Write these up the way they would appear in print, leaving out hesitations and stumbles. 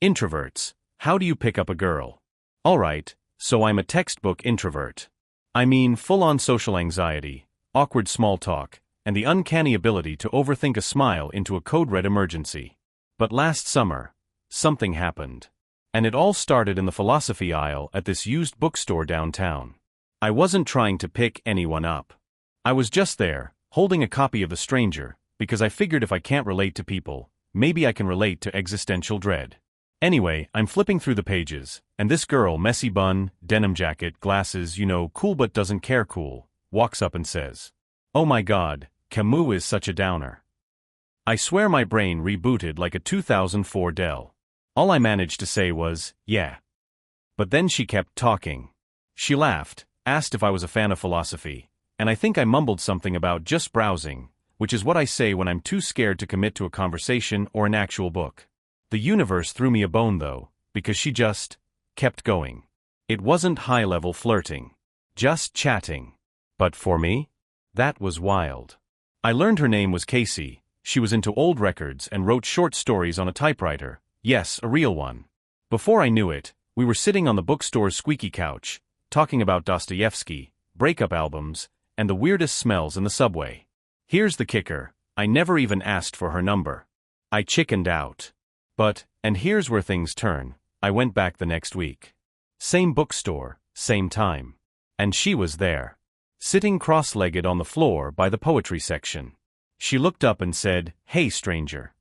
Introverts, how do you pick up a girl? Alright, so I'm a textbook introvert. I mean full-on social anxiety, awkward small talk, and the uncanny ability to overthink a smile into a code-red emergency. But last summer, something happened. And it all started in the philosophy aisle at this used bookstore downtown. I wasn't trying to pick anyone up. I was just there, holding a copy of The Stranger, because I figured if I can't relate to people, maybe I can relate to existential dread. Anyway, I'm flipping through the pages, and this girl, messy bun, denim jacket, glasses, cool but doesn't care cool, walks up and says, "Oh my god, Camus is such a downer." I swear my brain rebooted like a 2004 Dell. All I managed to say was, yeah. But then she kept talking. She laughed, asked if I was a fan of philosophy, and I think I mumbled something about just browsing, which is what I say when I'm too scared to commit to a conversation or an actual book. The universe threw me a bone though, because she just kept going. It wasn't high-level flirting. Just chatting. But for me? That was wild. I learned her name was Casey. She was into old records and wrote short stories on a typewriter. Yes, a real one. Before I knew it, we were sitting on the bookstore's squeaky couch, talking about Dostoevsky, breakup albums, and the weirdest smells in the subway. Here's the kicker, I never even asked for her number. I chickened out. But, and here's where things turn, I went back the next week. Same bookstore, same time. And she was there. Sitting cross-legged on the floor by the poetry section. She looked up and said, "Hey stranger."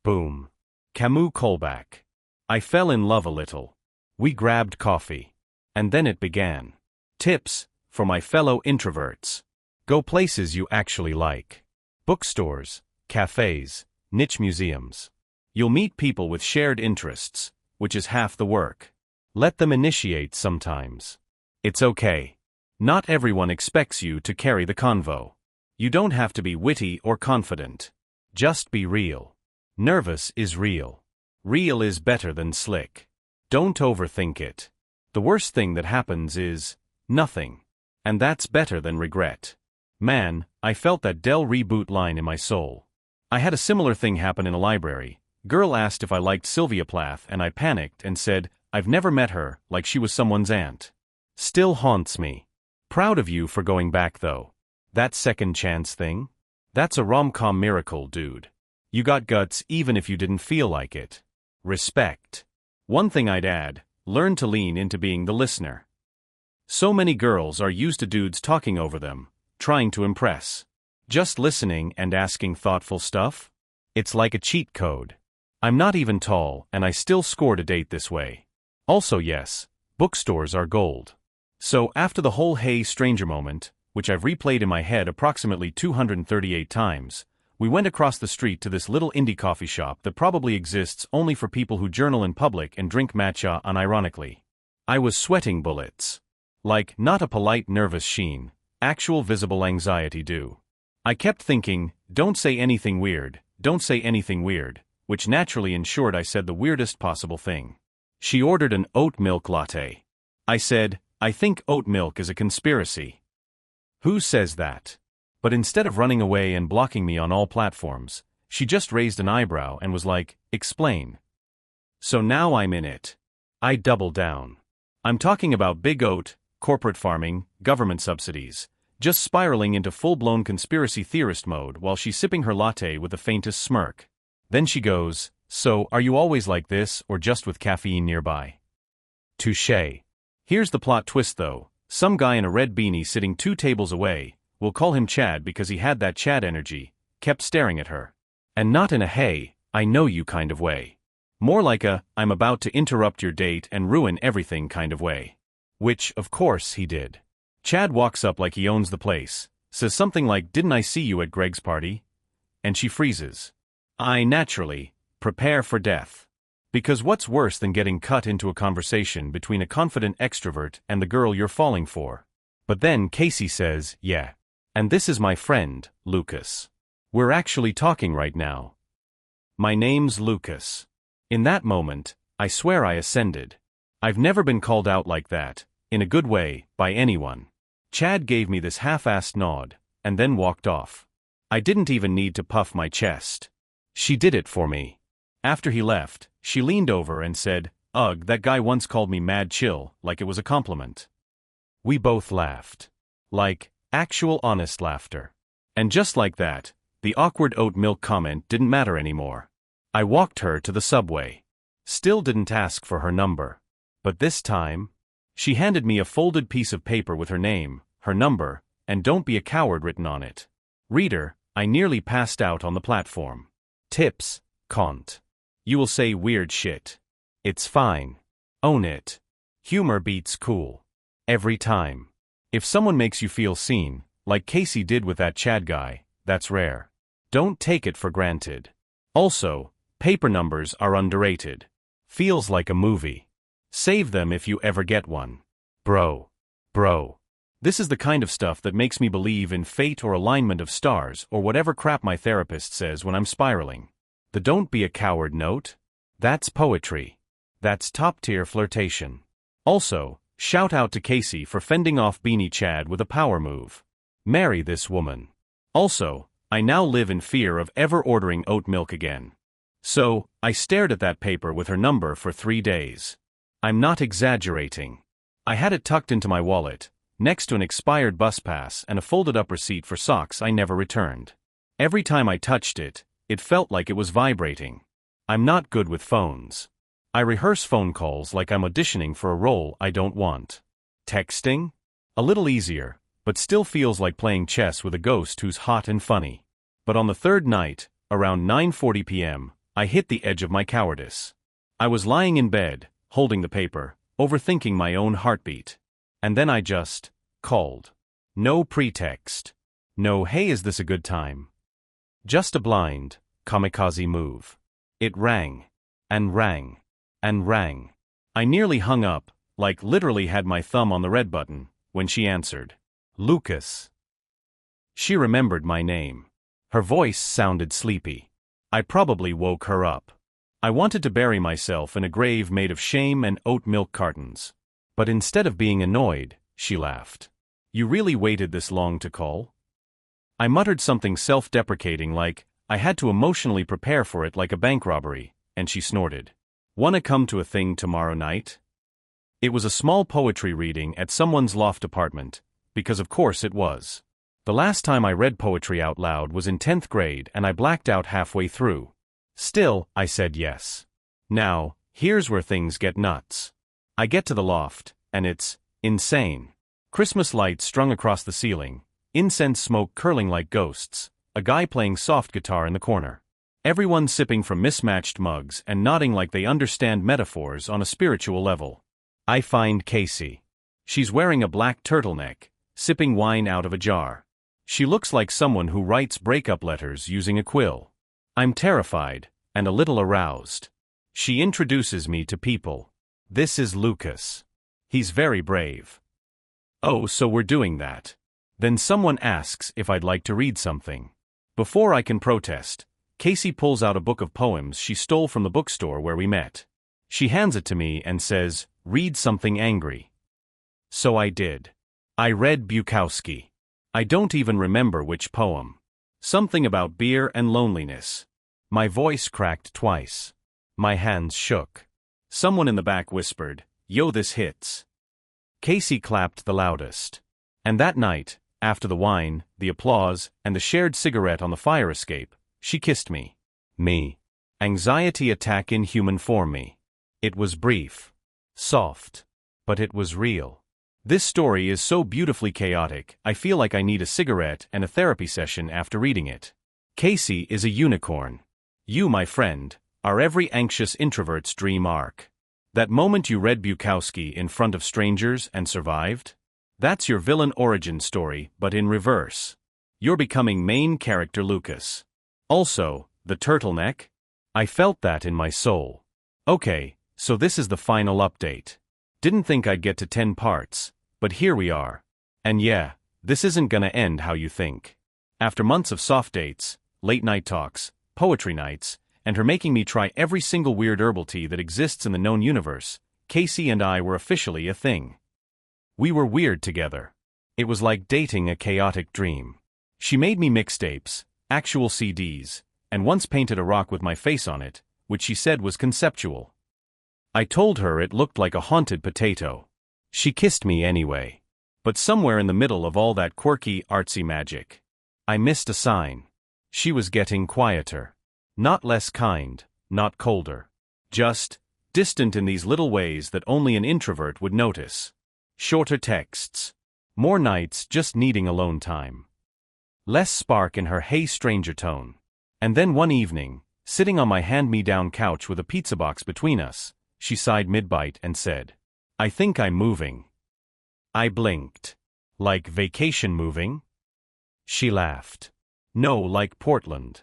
Boom. Camus callback. I fell in love a little. We grabbed coffee. And then it began. Tips, for my fellow introverts. Go places you actually like. Bookstores, cafes, niche museums. You'll meet people with shared interests, which is half the work. Let them initiate sometimes. It's okay. Not everyone expects you to carry the convo. You don't have to be witty or confident. Just be real. Nervous is real. Real is better than slick. Don't overthink it. The worst thing that happens is nothing. And that's better than regret. Man, I felt that Dell reboot line in my soul. I had a similar thing happen in a library. Girl asked if I liked Sylvia Plath and I panicked and said, "I've never met her," like she was someone's aunt. Still haunts me. Proud of you for going back though. That second chance thing? That's a rom-com miracle, dude. You got guts even if you didn't feel like it. Respect. One thing I'd add, learn to lean into being the listener. So many girls are used to dudes talking over them, trying to impress. Just listening and asking thoughtful stuff? It's like a cheat code. I'm not even tall, and I still scored a date this way. Also yes, bookstores are gold. So after the whole "hey stranger" moment, which I've replayed in my head approximately 238 times, we went across the street to this little indie coffee shop that probably exists only for people who journal in public and drink matcha unironically. I was sweating bullets. Like, not a polite nervous sheen, actual visible anxiety do. I kept thinking, don't say anything weird, don't say anything weird, which naturally ensured I said the weirdest possible thing. She ordered an oat milk latte. I said, "I think oat milk is a conspiracy." Who says that? But instead of running away and blocking me on all platforms, she just raised an eyebrow and was like, "Explain." So now I'm in it. I double down. I'm talking about big oat, corporate farming, government subsidies, just spiraling into full-blown conspiracy theorist mode while she's sipping her latte with the faintest smirk. Then she goes, "So, are you always like this or just with caffeine nearby?" Touché. Here's the plot twist though, some guy in a red beanie sitting 2 tables away, we'll call him Chad because he had that Chad energy, kept staring at her. And not in a "hey, I know you" kind of way. More like a, "I'm about to interrupt your date and ruin everything" kind of way. Which, of course, he did. Chad walks up like he owns the place, says something like, "Didn't I see you at Greg's party?" And she freezes. I naturally prepare for death. Because what's worse than getting cut into a conversation between a confident extrovert and the girl you're falling for? But then Casey says, "Yeah. And this is my friend, Lucas. We're actually talking right now. My name's Lucas." In that moment, I swear I ascended. I've never been called out like that, in a good way, by anyone. Chad gave me this half-assed nod, and then walked off. I didn't even need to puff my chest. She did it for me. After he left, She leaned over and said, "Ugh, that guy once called me mad chill," like it was a compliment. We both laughed. Like, actual honest laughter. And just like that, the awkward oat milk comment didn't matter anymore. I walked her to the subway. Still didn't ask for her number. But this time, she handed me a folded piece of paper with her name, her number, and "Don't be a coward" written on it. Reader, I nearly passed out on the platform. Tips, can't. You will say weird shit. It's fine. Own it. Humor beats cool. Every time. If someone makes you feel seen, like Casey did with that Chad guy, that's rare. Don't take it for granted. Also, paper numbers are underrated. Feels like a movie. Save them if you ever get one. Bro. This is the kind of stuff that makes me believe in fate or alignment of stars or whatever crap my therapist says when I'm spiraling. The "don't be a coward" note? That's poetry. That's top-tier flirtation. Also, shout out to Casey for fending off Beanie Chad with a power move. Marry this woman. Also, I now live in fear of ever ordering oat milk again. So, I stared at that paper with her number for 3 days. I'm not exaggerating. I had it tucked into my wallet, next to an expired bus pass and a folded-up receipt for socks I never returned. Every time I touched it, it felt like it was vibrating. I'm not good with phones. I rehearse phone calls like I'm auditioning for a role I don't want. Texting? A little easier, but still feels like playing chess with a ghost who's hot and funny. But on the third night, around 9:40 p.m., I hit the edge of my cowardice. I was lying in bed, holding the paper, overthinking my own heartbeat. And then I just called. No pretext. No "hey, is this a good time?" Just a blind, kamikaze move. It rang. And rang. And rang. I nearly hung up, like literally had my thumb on the red button, when she answered. Lucas. She remembered my name. Her voice sounded sleepy. I probably woke her up. I wanted to bury myself in a grave made of shame and oat milk cartons. But instead of being annoyed, she laughed. You really waited this long to call? I muttered something self-deprecating like, I had to emotionally prepare for it like a bank robbery, and she snorted. Wanna come to a thing tomorrow night? It was a small poetry reading at someone's loft apartment, because of course it was. The last time I read poetry out loud was in 10th grade and I blacked out halfway through. Still, I said yes. Now, here's where things get nuts. I get to the loft, and it's insane. Christmas lights strung across the ceiling, incense smoke curling like ghosts, a guy playing soft guitar in the corner. Everyone sipping from mismatched mugs and nodding like they understand metaphors on a spiritual level. I find Casey. She's wearing a black turtleneck, sipping wine out of a jar. She looks like someone who writes breakup letters using a quill. I'm terrified, and a little aroused. She introduces me to people. This is Lucas. He's very brave. Oh, so we're doing that. Then someone asks if I'd like to read something. Before I can protest, Casey pulls out a book of poems she stole from the bookstore where we met. She hands it to me and says, "Read something angry." So I did. I read Bukowski. I don't even remember which poem. Something about beer and loneliness. My voice cracked twice. My hands shook. Someone in the back whispered, "Yo, this hits." Casey clapped the loudest. And that night, after the wine, the applause, and the shared cigarette on the fire escape, she kissed me. Me. Anxiety attack in human form me. It was brief. Soft. But it was real. This story is so beautifully chaotic, I feel like I need a cigarette and a therapy session after reading it. Casey is a unicorn. You, my friend, are every anxious introvert's dream arc. That moment you read Bukowski in front of strangers and survived? That's your villain origin story, but in reverse. You're becoming main character Lucas. Also, the turtleneck? I felt that in my soul. Okay, so this is the final update. Didn't think I'd get to 10 parts, but here we are. And yeah, this isn't gonna end how you think. After months of soft dates, late night talks, poetry nights, and her making me try every single weird herbal tea that exists in the known universe, Casey and I were officially a thing. We were weird together. It was like dating a chaotic dream. She made me mixtapes, actual CDs, and once painted a rock with my face on it, which she said was conceptual. I told her it looked like a haunted potato. She kissed me anyway. But somewhere in the middle of all that quirky, artsy magic, I missed a sign. She was getting quieter. Not less kind, not colder. Just distant in these little ways that only an introvert would notice. Shorter texts. More nights just needing alone time. Less spark in her hey stranger tone. And then one evening, sitting on my hand-me-down couch with a pizza box between us, she sighed mid-bite and said, "I think I'm moving." I blinked. "Like vacation moving?" She laughed. "No, like Portland."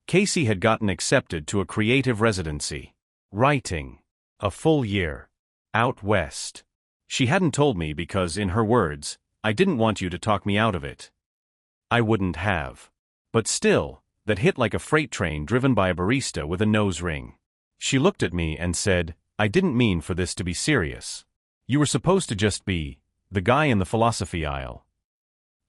Casey had gotten accepted to a creative residency. Writing. A full year. Out west. She hadn't told me because, in her words, "I didn't want you to talk me out of it." I wouldn't have. But still, that hit like a freight train driven by a barista with a nose ring. She looked at me and said, "I didn't mean for this to be serious. You were supposed to just be the guy in the philosophy aisle."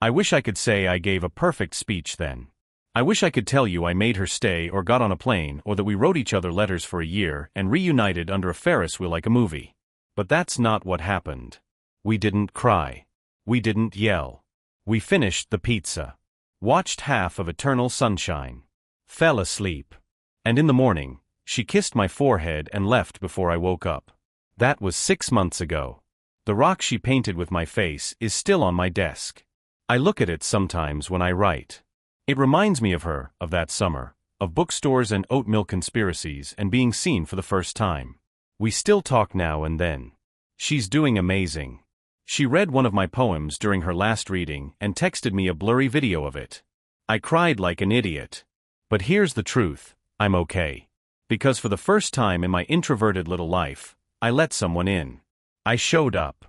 I wish I could say I gave a perfect speech then. I wish I could tell you I made her stay or got on a plane or that we wrote each other letters for a year and reunited under a Ferris wheel like a movie. But that's not what happened. We didn't cry. We didn't yell. We finished the pizza. Watched half of Eternal Sunshine. Fell asleep. And in the morning, she kissed my forehead and left before I woke up. That was 6 months ago. The rock she painted with my face is still on my desk. I look at it sometimes when I write. It reminds me of her, of that summer, of bookstores and oat milk conspiracies and being seen for the first time. We still talk now and then. She's doing amazing. She read one of my poems during her last reading and texted me a blurry video of it. I cried like an idiot. But here's the truth, I'm okay. Because for the first time in my introverted little life, I let someone in. I showed up.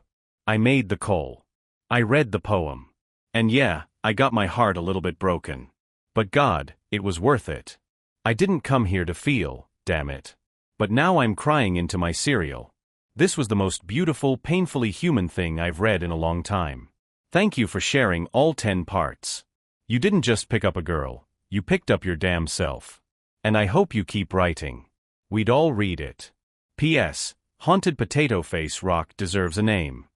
I made the call. I read the poem. And yeah, I got my heart a little bit broken. But God, it was worth it. I didn't come here to feel, damn it. But now I'm crying into my cereal. This was the most beautiful, painfully human thing I've read in a long time. Thank you for sharing all 10 parts. You didn't just pick up a girl, you picked up your damn self. And I hope you keep writing. We'd all read it. P.S. Haunted Potato Face Rock deserves a name.